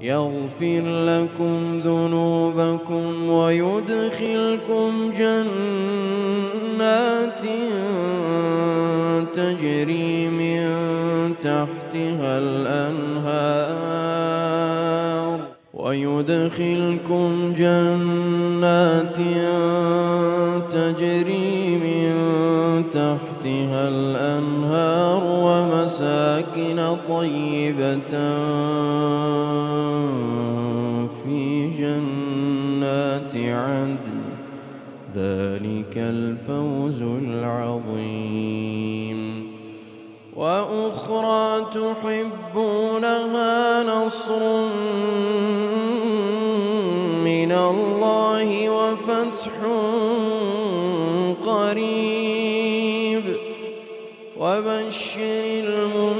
يغفر لكم ذنوبكم ويدخلكم جنات تجري من تحتها الأنهار ومساكن طيبة في جنات عدن ذلك الفوز العظيم. وأخرى تحبونها نصر من الله وفتح قريب وبشر المؤمنين